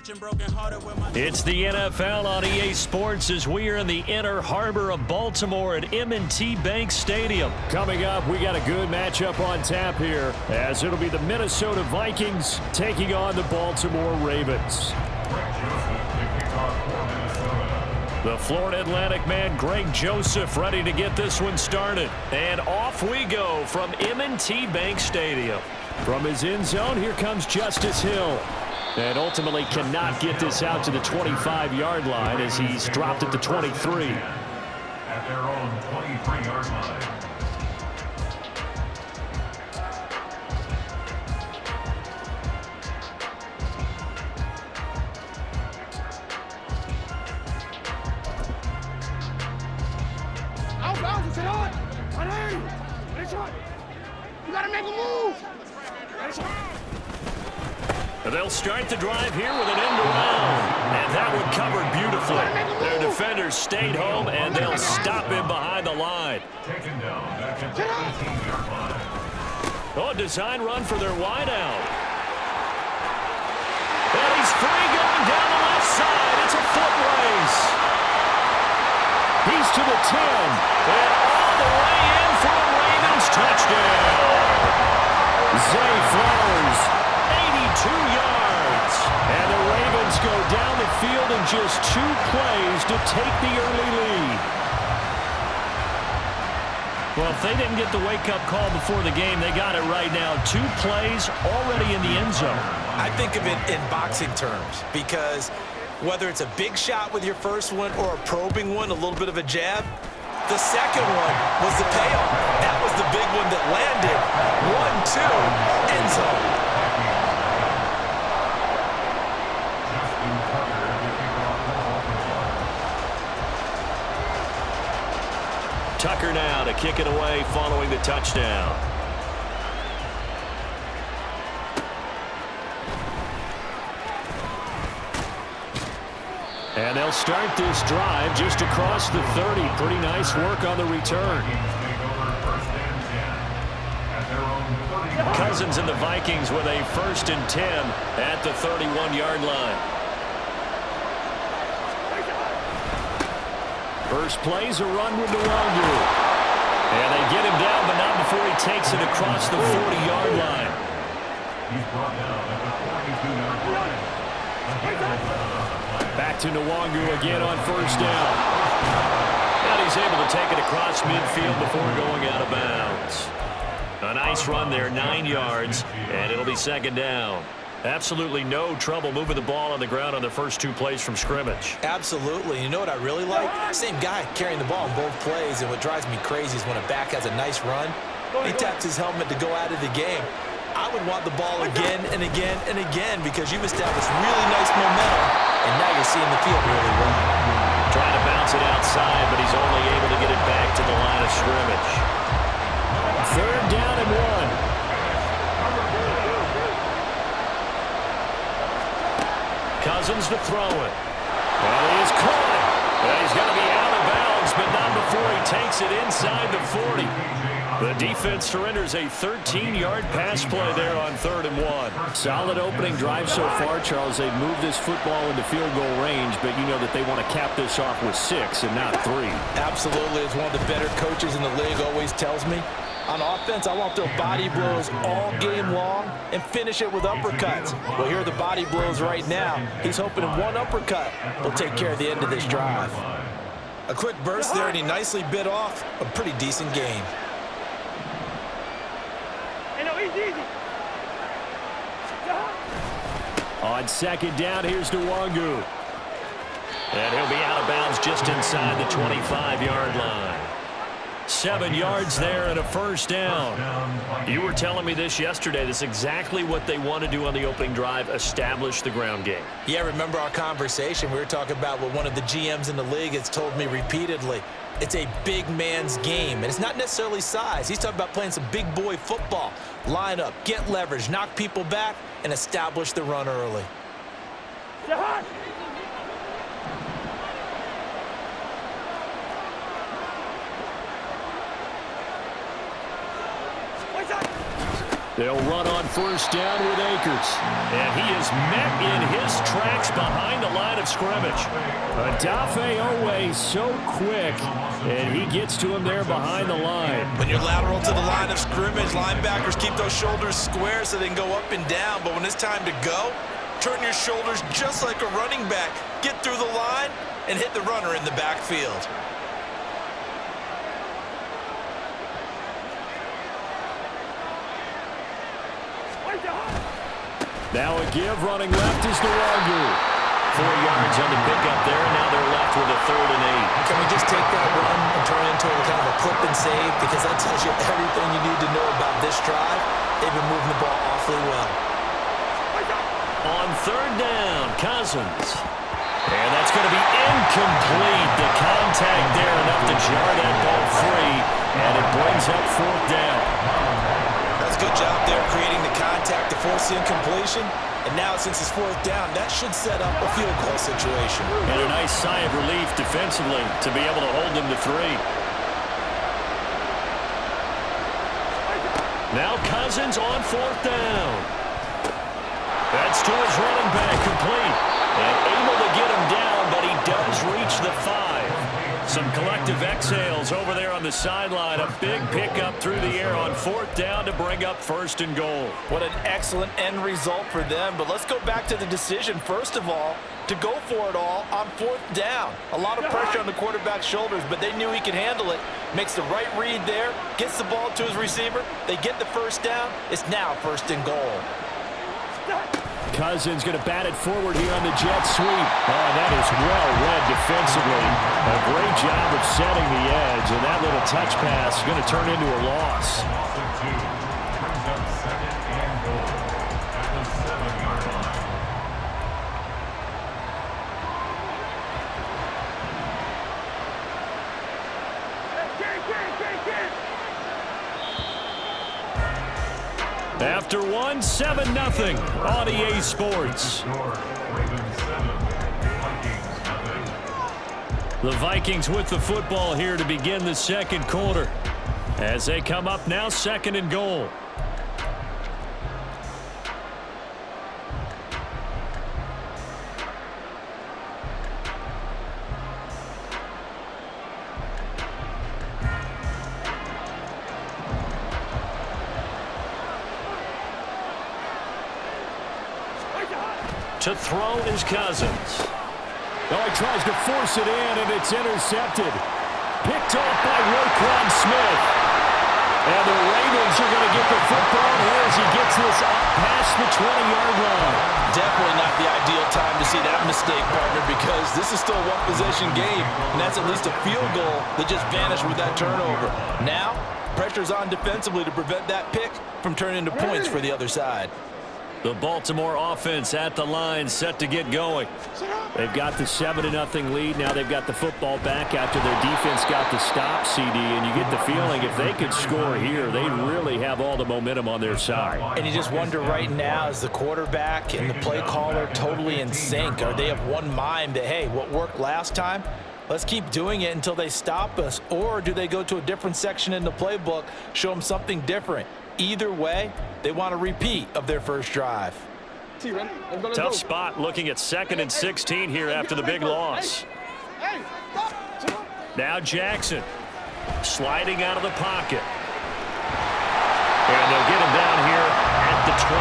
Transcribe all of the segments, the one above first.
It's the NFL on EA Sports as we are in the inner harbor of Baltimore at M&T Bank Stadium. Coming up, we got a good matchup on tap here, as it'll be the Minnesota Vikings taking on the Baltimore Ravens. The Florida Atlantic man, Greg Joseph, ready to get this one started. And off we go from M&T Bank Stadium. From his end zone, here comes Justice Hill. And ultimately cannot get this out to the 25-yard line as he's dropped at the 23. At their own 23-yard line. You gotta make a move. They'll start the drive here with an end around. And that one covered beautifully. Their defenders stayed home, and they'll stop him behind the line. Taken down back at the 18-yard line. Oh, design run for their wideout. And he's free going down the left side. It's a foot race. He's to the 10. And all the way in for a Ravens touchdown. Zay Flowers, 82 yards. And the Ravens go down the field in just 2 plays to take the early lead. Well, if they didn't get the wake-up call before the game, they got it right now. 2 plays already in the end zone. I think of it in boxing terms because whether it's a big shot with your first one or a probing one, a little bit of a jab, the second one was the payoff. That was the big one that landed. 1-2, end zone. Tucker now to kick it away following the touchdown. And they'll start this drive just across the 30. Pretty nice work on the return. Cousins and the Vikings with a 1st and 10 at the 31-yard line. First play's a run with Nwangu. And they get him down, but not before he takes it across the 40-yard line. He's brought down at the 42-yard line. Back to Nwangu again on 1st down. And he's able to take it across midfield before going out of bounds. A nice run there, 9 yards, and it'll be 2nd down. Absolutely no trouble moving the ball on the ground on the first 2 plays from scrimmage. Absolutely. You know what I really like? Same guy carrying the ball in both plays, and what drives me crazy is when a back has a nice run, he taps his helmet to go out of the game. I would want the ball again and again and again because you've established really nice momentum, and now you're seeing the field really well. Trying to bounce it outside, but he's only able to get it back to the line of scrimmage. 3rd down and 1. Cousins to throw it. And he is caught. And he's going to be out of bounds, but not before he takes it inside the 40. The defense surrenders a 13-yard pass play there on 3rd and 1. Solid opening drive so far, Charles. They've moved this football into field goal range, but you know that they want to cap this off with 6 and not 3. Absolutely. As one of the better coaches in the league always tells me, on offense, I want to throw body blows all game long and finish it with uppercuts. Well, here are the body blows right now. He's hoping in one uppercut will take care of the end of this drive. A quick burst there, and he nicely bit off a pretty decent gain. On 2nd down, here's Nwangu. And he'll be out of bounds just inside the 25-yard line. 7 yards there and a 1st down. You were telling me this yesterday. This is exactly what they want to do on the opening drive, establish the ground game. Yeah, remember our conversation? We were talking about what one of the GMs in the league has told me repeatedly. It's a big man's game, and it's not necessarily size. He's talking about playing some big boy football. Line up, get leverage, knock people back, and establish the run early. They'll run on first down with Akers. And he is met in his tracks behind the line of scrimmage. Odafe Owe so quick, and he gets to him there behind the line. When you're lateral to the line of scrimmage, linebackers keep those shoulders square so they can go up and down. But when it's time to go, turn your shoulders just like a running back. Get through the line and hit the runner in the backfield. Now a give, running left is Nwangu. 4 yards on the pickup there, and now they're left with a 3rd and 8. Can we just take that run and turn it into a kind of a clip and save? Because that tells you everything you need to know about this drive. They've been moving the ball awfully well. On 3rd down, Cousins. And that's going to be incomplete. The contact there enough to jar that ball free, and it brings up 4th down. That's a good job there creating the contact to force the incompletion. And now since it's 4th down, that should set up a field goal situation. And a nice sigh of relief defensively to be able to hold them to 3. Now Cousins on 4th down. That's to his running back, complete. And able to get him down, but he does reach the 5. Some collective exhales over there on the sideline. A big pickup through the air on 4th down to bring up 1st and goal. What an excellent end result for them. But let's go back to the decision, first of all, to go for it all on 4th down. A lot of pressure on the quarterback's shoulders, but they knew he could handle it. Makes the right read there, gets the ball to his receiver. They get the 1st down. It's now 1st and goal. Cousins going to bat it forward here on the jet sweep. Oh, that is well read defensively. A great job of setting the edge, and that little touch pass is going to turn into a loss. Brings up 2nd and goal at the 7-yard line. After 1, 7-0 on EA Sports. The Vikings with the football here to begin the 2nd quarter. As they come up now, 2nd and goal. To throw is Cousins. Oh, he tries to force it in, and it's intercepted. Picked off by Roquan Smith. And the Ravens are going to get the football here as he gets this up past the 20-yard line. Definitely not the ideal time to see that mistake, partner, because this is still a one-possession game, and that's at least a field goal that just vanished with that turnover. Now, pressure's on defensively to prevent that pick from turning into points for the other side. The Baltimore offense at the line, set to get going. They've got the 7-0 lead. Now they've got the football back after their defense got the stop, CD, and you get the feeling if they could score here, they really have all the momentum on their side. And you just wonder right now, is the quarterback and the play caller totally in sync? Are they of one mind that, hey, what worked last time? Let's keep doing it until they stop us. Or do they go to a different section in the playbook, show them something different? Either way, they want a repeat of their first drive. Tough spot looking at 2nd and 16 here after the big loss. Now Jackson sliding out of the pocket. And they'll get him down here at the 23.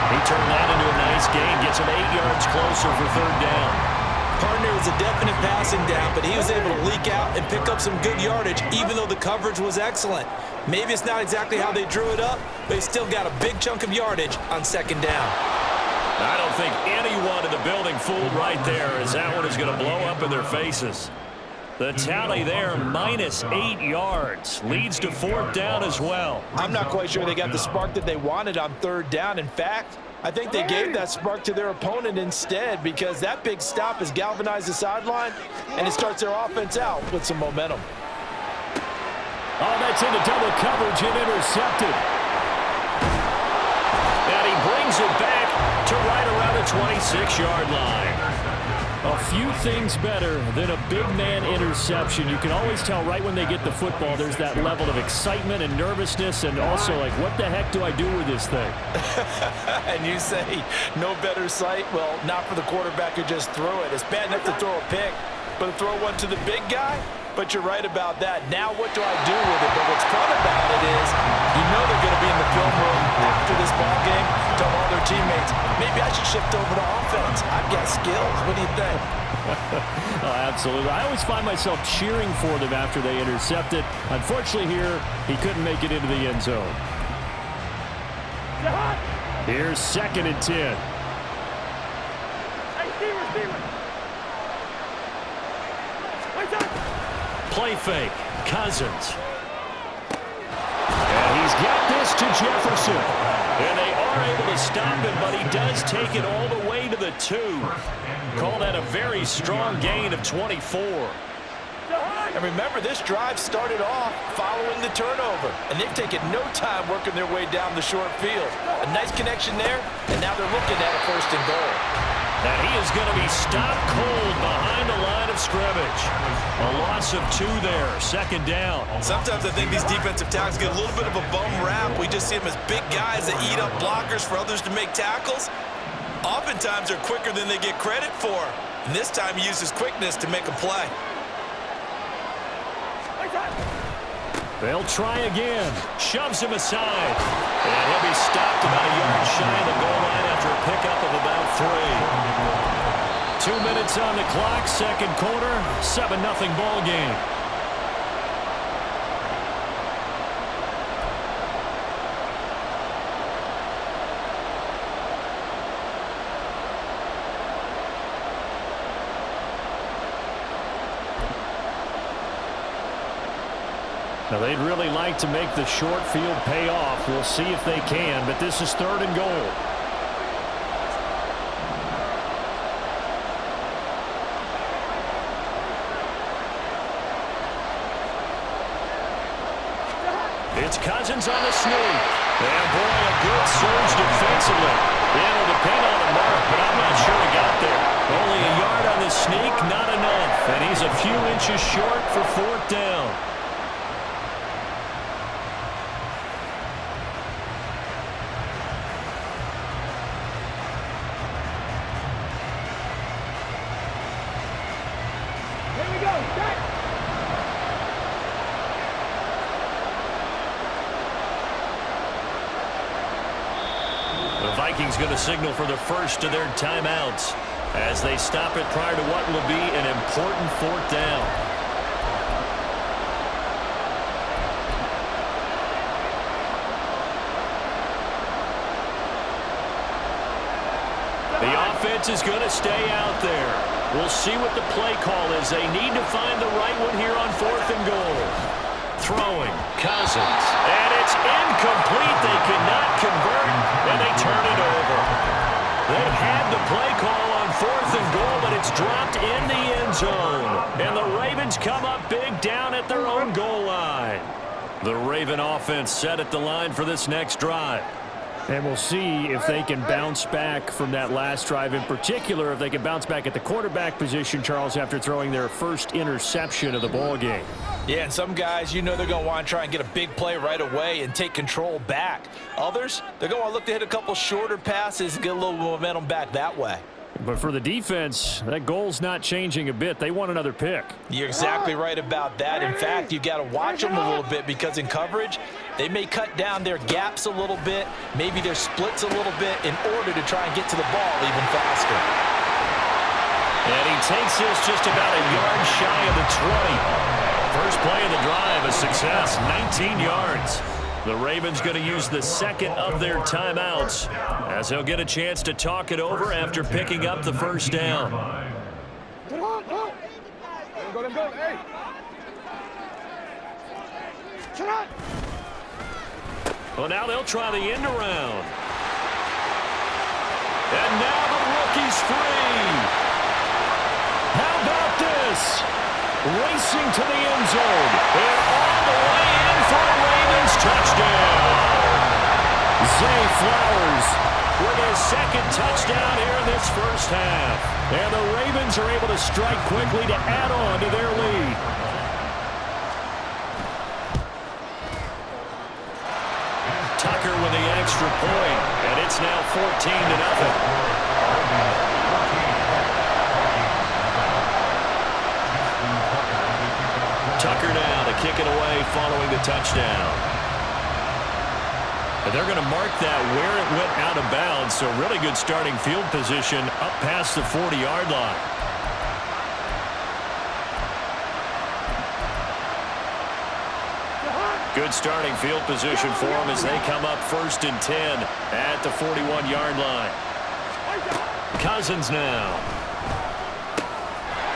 He turned that into a nice gain, gets him 8 yards closer for 3rd down. Partner was a definite passing down, but he was able to leak out and pick up some good yardage, even though the coverage was excellent. Maybe it's not exactly how they drew it up, but he still got a big chunk of yardage on 2nd down. I don't think anyone in the building fooled right there, as that one is going to blow up in their faces. The tally there, minus 8 yards, leads to 4th down as well. I'm not quite sure they got the spark that they wanted on 3rd down. In fact, I think they gave that spark to their opponent instead, because that big stop has galvanized the sideline, and it starts their offense out with some momentum. Oh, that's into double coverage and intercepted. And he brings it back to right around the 26-yard line. A few things better than a big man interception. You can always tell right when they get the football, there's that level of excitement and nervousness, and also like, what the heck do I do with this thing? And you say no better sight? Well, not for the quarterback who just threw it. It's bad enough to throw a pick, but to throw one to the big guy? But you're right about that. Now what do I do with it? But what's fun about it is you know they're going to be in the film room after this ball game, tell all their teammates, maybe I should shift over to offense. I've got skills. What do you think? Oh, absolutely. I always find myself cheering for them after they intercept it. Unfortunately here, he couldn't make it into the end zone. Here's 2nd and 10. Hey, Steven. Play fake. Cousins. And he's got this to Jefferson. And they are able to stop him, but he does take it all the way to the 2. Call that a very strong gain of 24. And remember, this drive started off following the turnover. And they've taken no time working their way down the short field. A nice connection there, and now they're looking at a 1st and goal. And he is going to be stopped cold behind the line of scrimmage. A loss of 2 there, 2nd down. Sometimes I think these defensive tackles get a little bit of a bum rap. We just see them as big guys that eat up blockers for others to make tackles. Oftentimes they're quicker than they get credit for. And this time he uses quickness to make a play. They'll try again. Shoves him aside. And he'll be stopped about a yard shy of the goal line after a pickup of about 3. 2 minutes on the clock, 2nd quarter, 7-0 ball game. Now, they'd really like to make the short field pay off. We'll see if they can, but this is 3rd and goal. It's Cousins on the sneak. And, boy, a good surge defensively. It'll depend on the mark, but I'm not sure he got there. Only a yard on the sneak, not enough. And he's a few inches short for 4th down. Vikings going to signal for the first of their timeouts as they stop it prior to what will be an important 4th down. The offense is going to stay out there. We'll see what the play call is. They need to find the right one here on 4th and goal. Throwing, Cousins, and it's incomplete. They cannot convert, and they turn it over. They've had the play call on 4th and goal, but it's dropped in the end zone. And the Ravens come up big down at their own goal line. The Raven offense set at the line for this next drive. And we'll see if they can bounce back from that last drive. In particular, if they can bounce back at the quarterback position, Charles, after throwing their first interception of the ball game. Yeah, and some guys, you know they're going to want to try and get a big play right away and take control back. Others, they're going to look to hit a couple shorter passes and get a little momentum back that way. But for the defense, that goal's not changing a bit. They want another pick. You're exactly right about that. In fact, you've got to watch them a little bit because in coverage, they may cut down their gaps a little bit, maybe their splits a little bit in order to try and get to the ball even faster. And he takes this just about a yard shy of the 20. First play of the drive, a success, 19 yards. The Ravens going to use the second of their timeouts as they'll get a chance to talk it over after picking up the first down. Well, now they'll try the end around. And now the rookie's free. How about this? Racing to the end zone. And all the way in for a Ravens touchdown. Zay Flowers with his second touchdown here in this first half. And the Ravens are able to strike quickly to add on to their lead. Tucker with the extra point, and it's now 14-0. Tucker now to kick it away following the touchdown. And they're going to mark that where it went out of bounds, so really good starting field position up past the 40-yard line. Good starting field position for them as they come up 1st and 10 at the 41-yard line. Cousins now.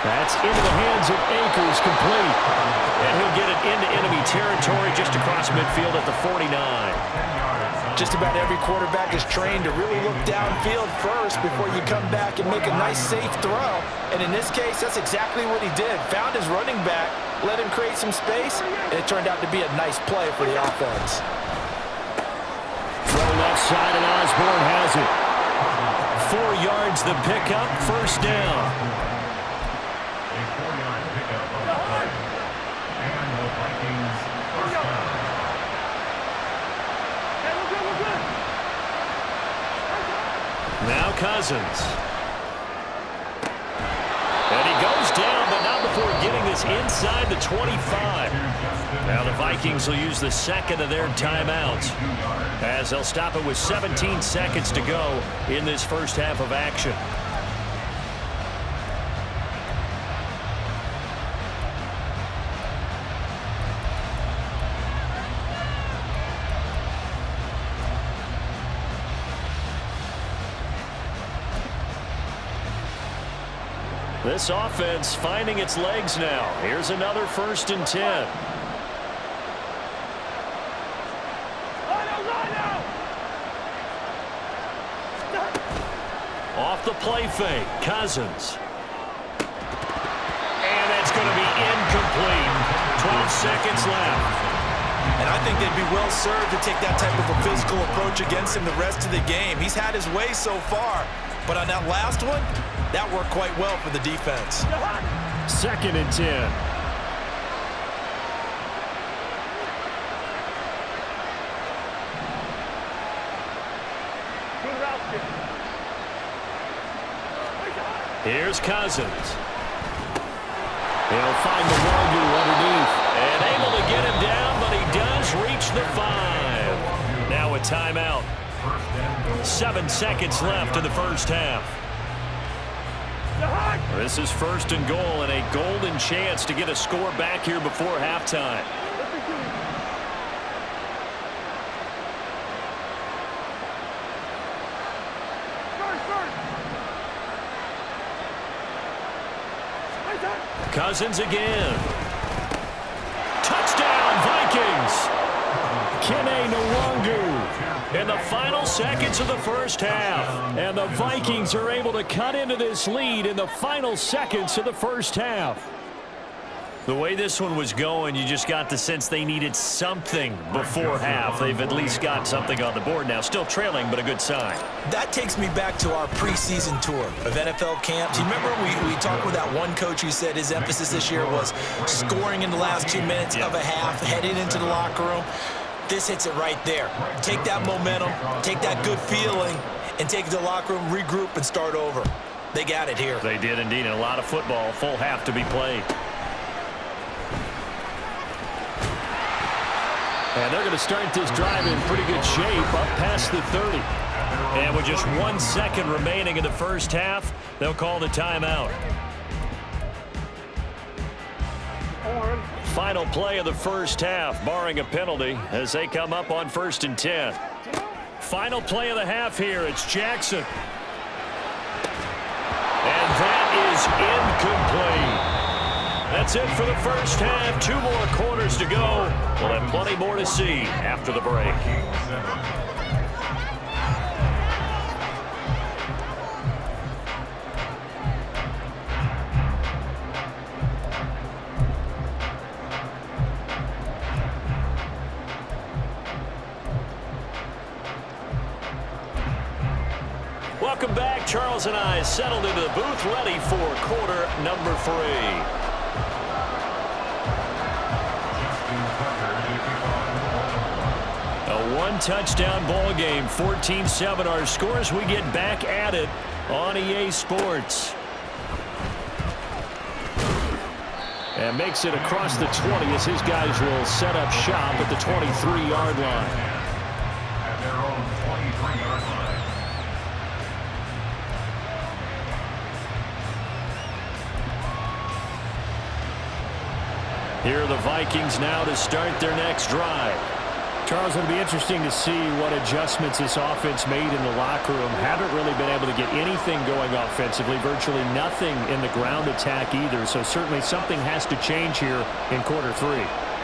That's into the hands of Akers, complete. And he'll get it into enemy territory just across midfield at the 49. Just about every quarterback is trained to really look downfield first before you come back and make a nice, safe throw. And in this case, that's exactly what he did. Found his running back, let him create some space, and it turned out to be a nice play for the offense. Throw left side, and Osborne has it. 4 yards the pickup, first down. A 4-yard pickup on the play. And the Vikings first down. Now Cousins. And he goes down, but not before getting this inside the 25. Now the Vikings will use the second of their timeouts as they'll stop it with 17 seconds to go in this first half of action. This offense finding its legs now. Here's another 1st and 10. Off the play fake, Cousins. And that's going to be incomplete. 12 seconds left. And I think they'd be well served to take that type of a physical approach against him the rest of the game. He's had his way so far, but on that last one, that worked quite well for the defense. 2nd and 10. Here's Cousins. He'll find the Wagyu underneath. And able to get him down, but he does reach the 5. Now a timeout. 7 seconds left in the first half. This is 1st and goal and a golden chance to get a score back here before halftime. Cousins again. Touchdown, Vikings. Kene Nwangu in the final seconds of the first half. And the Vikings are able to cut into this lead in the final seconds of the first half. The way this one was going, you just got the sense they needed something before half. They've at least got something on the board now. Still trailing, but a good sign. That takes me back to our preseason tour of NFL camps. You remember we talked with that one coach who said his emphasis this year was scoring in the last 2 minutes of a half, heading into the locker room. This hits it right there. Take that momentum, take that good feeling, and take it to the locker room, regroup, and start over. They got it here. They did indeed, and a lot of football, full half to be played. And they're going to start this drive in pretty good shape, up past the 30. And with just 1 second remaining in the first half, they'll call the timeout. Final play of the first half, barring a penalty, as they come up on 1st and 10. Final play of the half here, it's Jackson. And that is incomplete. That's it for the first half. 2 more quarters to go. We'll have plenty more to see after the break. and eyes settled into the booth, ready for quarter number 3. A one-touchdown ball game, 14-7 our scores. We get back at it on EA Sports. And makes it across the 20 as his guys will set up shop at the 23-yard line. At their own 23-yard line. Here are the Vikings now to start their next drive. Charles, it'll be interesting to see what adjustments this offense made in the locker room. Haven't really been able to get anything going offensively, virtually nothing in the ground attack either. So certainly something has to change here in quarter 3.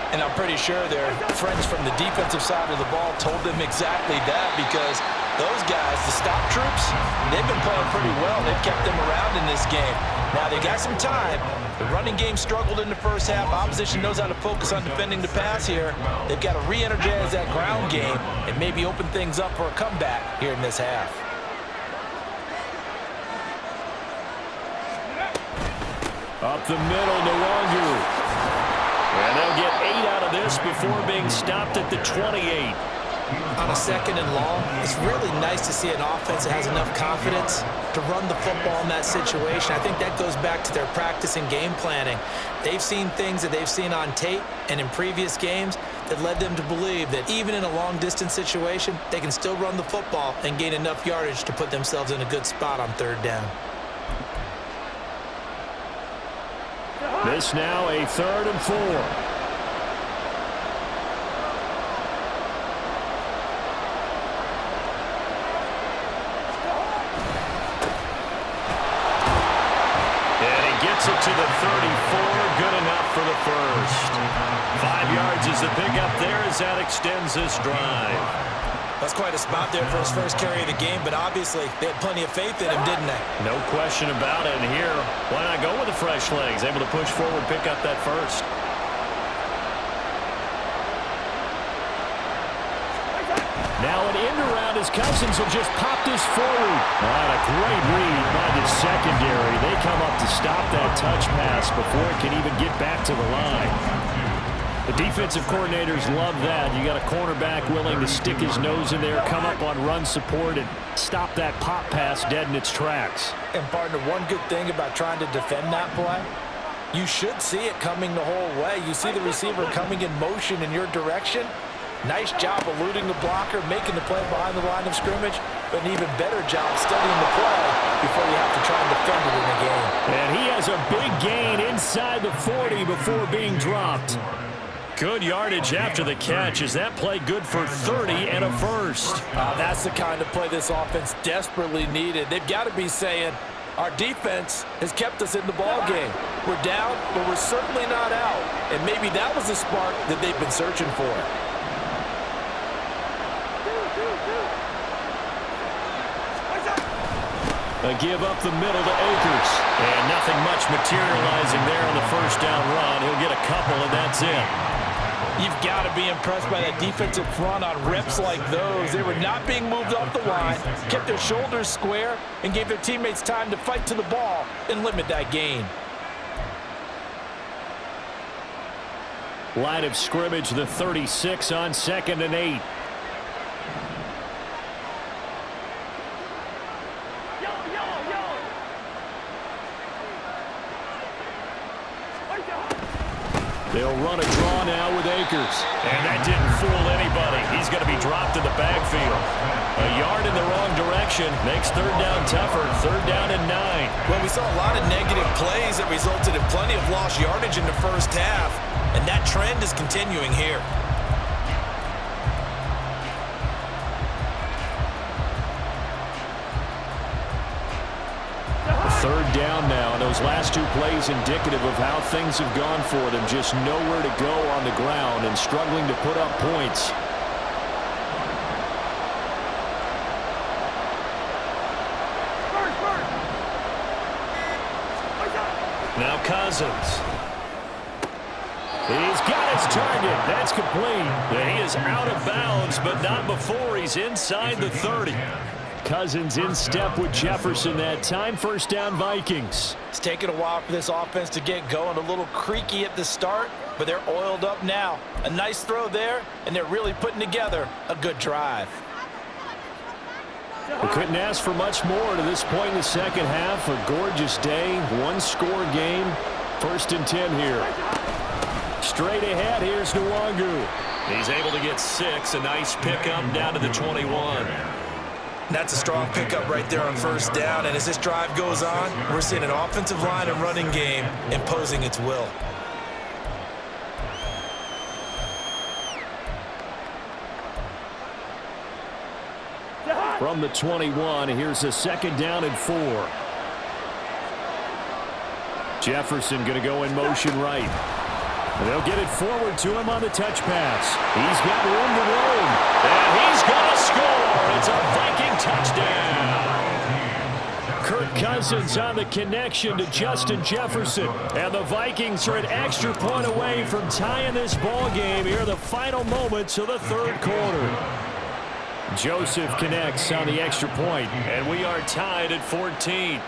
And I'm pretty sure their friends from the defensive side of the ball told them exactly that, because those guys, the stop troops, they've been playing pretty well. They've kept them around in this game. Now they got some time. The running game struggled in the first half. Opposition knows how to focus on defending the pass here. They've got to re-energize that ground game and maybe open things up for a comeback here in this half. Up the middle, Nwangu. And they'll get 8 out of this before being stopped at the 28. On a second and long, it's really nice to see an offense that has enough confidence to run the football in that situation. I think that goes back to their practice and game planning. They've seen things that they've seen on tape and in previous games that led them to believe that even in a long-distance situation, they can still run the football and gain enough yardage to put themselves in a good spot on 3rd down. This now a 3rd and 4. Gets it to the 34, good enough for the first. 5 yards is the pickup there as that extends this drive. That's quite a spot there for his first carry of the game, but obviously they had plenty of faith in him, didn't they? No question about it. And here, why not go with the fresh legs? Able to push forward, pick up that first. Now an end around as Cousins will just pop this forward. What a great read by the secondary. They come up to stop that touch pass before it can even get back to the line. The defensive coordinators love that. You got a cornerback willing to stick his nose in there, come up on run support, and stop that pop pass dead in its tracks. And partner, one good thing about trying to defend that play, you should see it coming the whole way. You see the receiver coming in motion in your direction. Nice job eluding the blocker, making the play behind the line of scrimmage, but an even better job studying the play before you have to try and defend it in the game. And he has a big gain inside the 40 before being dropped. Good yardage after the catch. Is that play good for 30 and a first? That's the kind of play this offense desperately needed. They've got to be saying, our defense has kept us in the ball game. We're down, but we're certainly not out. And maybe that was the spark that they've been searching for. A give up the middle to Akers. And nothing much materializing there on the first down run. He'll get a couple, and that's it. You've got to be impressed by that defensive front on reps like those. They were not being moved off the line, kept their shoulders square, and gave their teammates time to fight to the ball and limit that gain. Line of scrimmage, the 36 on 2nd and 8. They'll run a draw now with Akers. And that didn't fool anybody. He's going to be dropped in the backfield. A yard in the wrong direction makes 3rd down tougher. 3rd down and 9. Well, we saw a lot of negative plays that resulted in plenty of lost yardage in the first half. And that trend is continuing here. 3rd down now, and those last 2 plays indicative of how things have gone for them. Just nowhere to go on the ground and struggling to put up points. Now Cousins. He's got his target. That's complete. He is out of bounds, but not before he's inside the 30. Cousins in step with Jefferson that time. First down, Vikings. It's taken a while for this offense to get going. A little creaky at the start, but they're oiled up now. A nice throw there, and they're really putting together a good drive. We couldn't ask for much more to this point in the second half. A gorgeous day, one-score game. 1st and 10 here. Straight ahead, here's Nwangu. He's able to get 6. A nice pickup down to the 21. That's a strong pickup right there on first down. And as this drive goes on, we're seeing an offensive line and running game imposing its will. From the 21, here's a 2nd down and 4. Jefferson going to go in motion right. And they'll get it forward to him on the touch pass. He's got room to roam. And he's going to score. It's a Viking touchdown. Kirk Cousins on the connection to Justin Jefferson. And the Vikings are an extra point away from tying this ball game here in the final moments of the 3rd quarter. Joseph connects on the extra point, and we are tied at 14.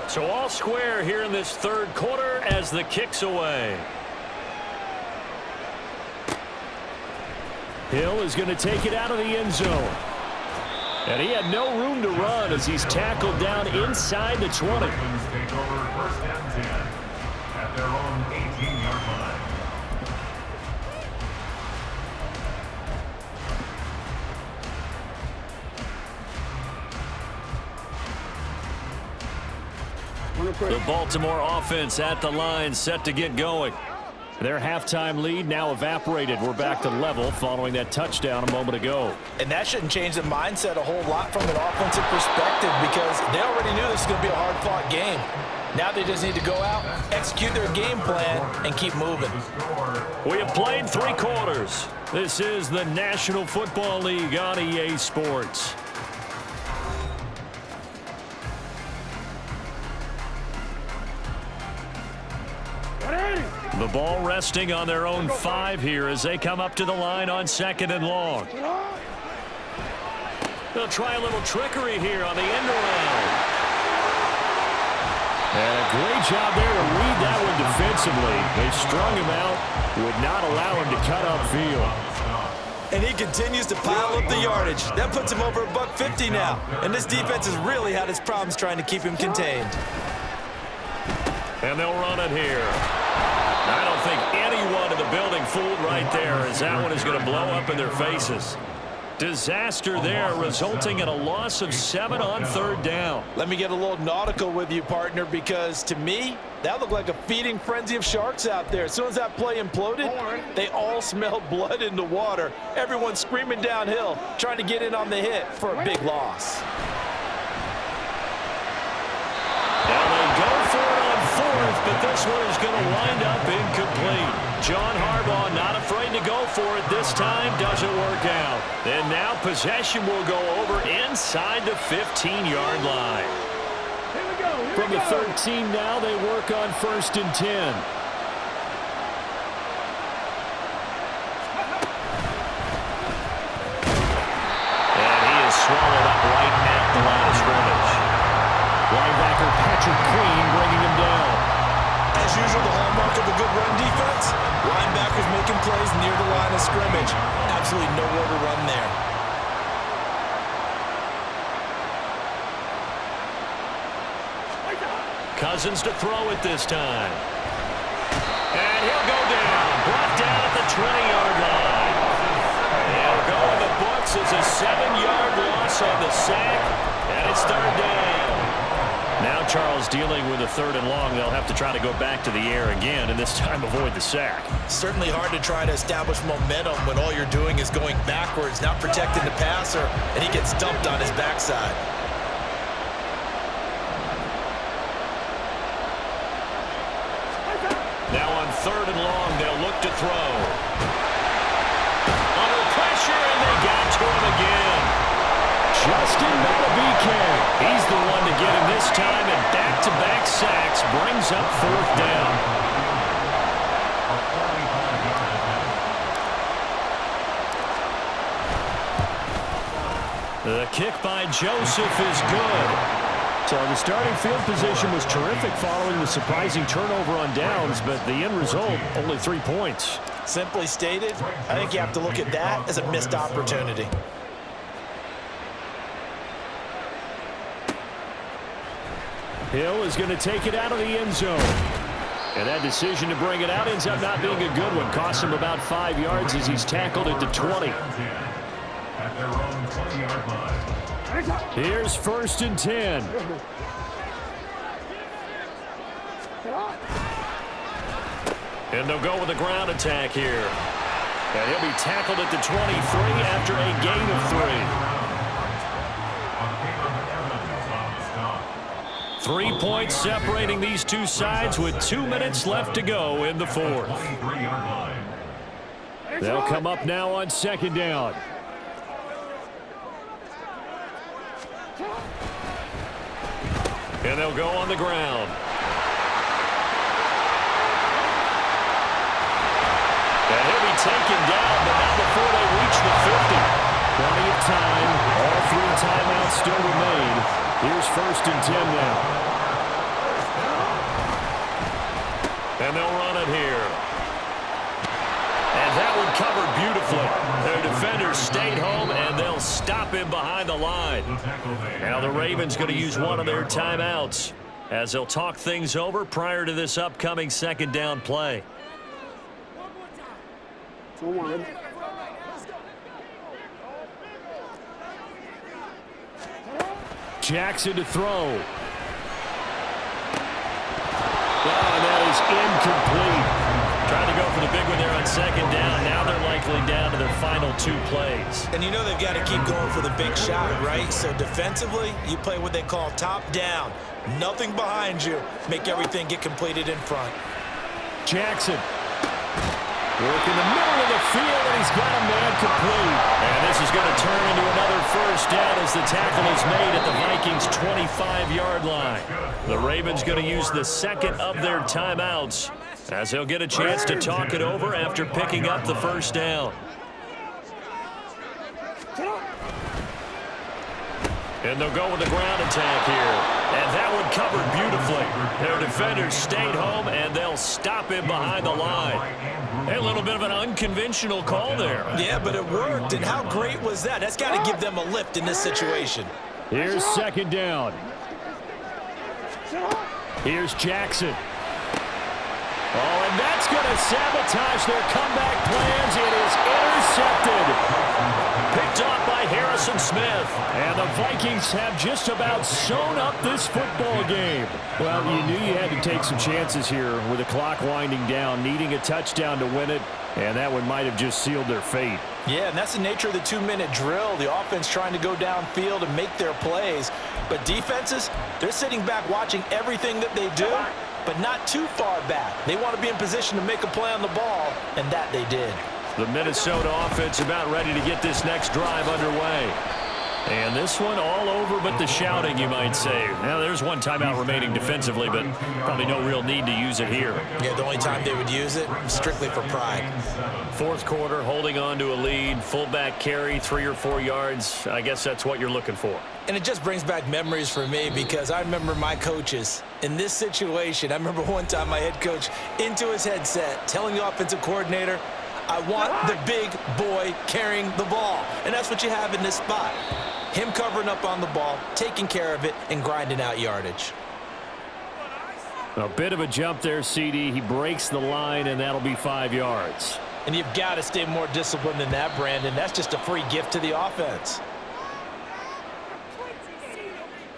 So all square here in this 3rd quarter as the kick's away. Hill is going to take it out of the end zone. And he had no room to run as he's tackled down inside the 20. Take over 1st and 10 at their own 18-yard line. The Baltimore offense at the line, set to get going. Their halftime lead now evaporated. We're back to level following that touchdown a moment ago. And that shouldn't change the mindset a whole lot from an offensive perspective because they already knew this was going to be a hard-fought game. Now they just need to go out, execute their game plan, and keep moving. We have played 3 quarters. This is the National Football League on EA Sports. The ball resting on their own 5 here as they come up to the line on 2nd and long. They'll try a little trickery here on the end around. And a great job there to read that one defensively. They strung him out, would not allow him to cut upfield. And he continues to pile up the yardage. That puts him over $150 now. And this defense has really had its problems trying to keep him contained. And they'll run it here. I don't think anyone in the building fooled right there as that one is going to blow up in their faces. Disaster there, resulting in a loss of 7 on 3rd down. Let me get a little nautical with you, partner, because to me, that looked like a feeding frenzy of sharks out there. As soon as that play imploded, they all smelled blood in the water. Everyone screaming downhill, trying to get in on the hit for a big loss. Now they go for it on 4th, but this one is going to wind up incomplete. John Harbaugh not afraid to go for it this time. Doesn't work out. And now possession will go over inside the 15-yard line. From the 13 now, they work on 1st and 10. And he is swallowed up right at the line of scrimmage. Linebacker Patrick Queen bringing him down. As usual, the hallmark of a good run defense, linebackers making plays near the line of scrimmage. Absolutely nowhere to run there. Cousins to throw it this time. And he'll go down. Brought down at the 20-yard line. He'll go in the books as a 7-yard loss on the sack. And it's 3rd down. Now Charles dealing with a 3rd and long. They'll have to try to go back to the air again, and this time avoid the sack. Certainly hard to try to establish momentum when all you're doing is going backwards, not protecting the passer, and he gets dumped on his backside. Now on 3rd and long, they'll look to throw. Under pressure, and they got to him again. Justin Matabike. He's the one to get him this time, and back-to-back sacks brings up 4th down. The kick by Joseph is good. So the starting field position was terrific following the surprising turnover on downs, but the end result, only 3 points. Simply stated, I think you have to look at that as a missed opportunity. Hill is going to take it out of the end zone. And that decision to bring it out ends up not being a good one. Costs him about 5 yards as he's tackled at the 20. At their own 20-yard line. Here's 1st and 10. And they'll go with a ground attack here. And he'll be tackled at the 23 after a gain of 3. 3 points separating these two sides with 2 minutes left to go in the 4th. They'll come up now on 2nd down. And they'll go on the ground. And he'll be taken down, but not before they reach the 50. Plenty of time. All 3 timeouts still remain. Here's 1st and 10 now. And they'll run it here. And that one covered beautifully. Their defenders stayed home, and they'll stop him behind the line. Now the Ravens going to use one of their timeouts as they'll talk things over prior to this upcoming 2nd down play. Jackson to throw. And that is incomplete. Trying to go for the big one there on 2nd down. Now they're likely down to their final 2 plays. And you know they've got to keep going for the big shot, right? So defensively, you play what they call top down. Nothing behind you. Make everything get completed in front. Jackson. Work in the middle of the field, and he's got a man complete. And this is going to turn into another 1st down as the tackle is made at the Vikings' 25-yard line. The Ravens going to use the 2nd of their timeouts as they'll get a chance to talk it over after picking up the 1st down. And they'll go with the ground attack here. And that one covered beautifully. Their defenders stayed home, and they'll stop him behind the line. A little bit of an unconventional call there. Yeah, but it worked, and how great was that? That's got to give them a lift in this situation. Here's 2nd down. Here's Jackson. Oh, and that's going to sabotage their comeback plans. It is intercepted. Picked off by Harrison Smith. And the Vikings have just about sewn up this football game. Well, you knew you had to take some chances here with the clock winding down, needing a touchdown to win it, and that one might have just sealed their fate. Yeah, and that's the nature of the 2-minute drill. The offense trying to go downfield and make their plays. But defenses, they're sitting back watching everything that they do, but not too far back. They want to be in position to make a play on the ball, and that they did. The Minnesota offense about ready to get this next drive underway. And this one all over but the shouting, you might say. Now, there's one timeout remaining defensively, but probably no real need to use it here. Yeah, the only time they would use it, strictly for pride. 4th quarter, holding on to a lead, fullback carry, 3 or 4 yards. I guess that's what you're looking for. And it just brings back memories for me because I remember my coaches in this situation. I remember one time my head coach into his headset telling the offensive coordinator, I want the big boy carrying the ball. And that's what you have in this spot. Him covering up on the ball, taking care of it, and grinding out yardage. A bit of a jump there, CD. He breaks the line, and that'll be 5 yards. And you've got to stay more disciplined than that, Brandon. That's just a free gift to the offense.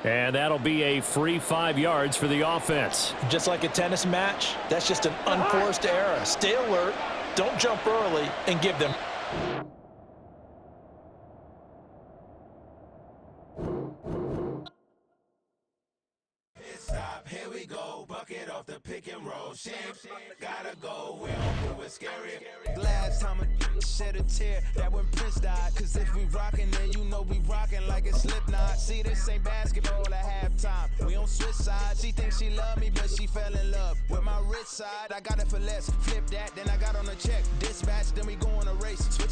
And that'll be a free 5 yards for the offense. Just like a tennis match, that's just an unforced error. Stay alert, don't jump early, and give them. Here we go, bucket off the pick and roll. Champ, gotta go, we don't do it scary. Last time a shed a tear, that when Prince died. Cause if we rockin', then you know we rockin' like a Slipknot. See, this ain't basketball at halftime. We on switch sides. She thinks she love me, but she fell in love with my rich side. I got it for less, flip that, then I got on a check. Dispatch, then we go on a race.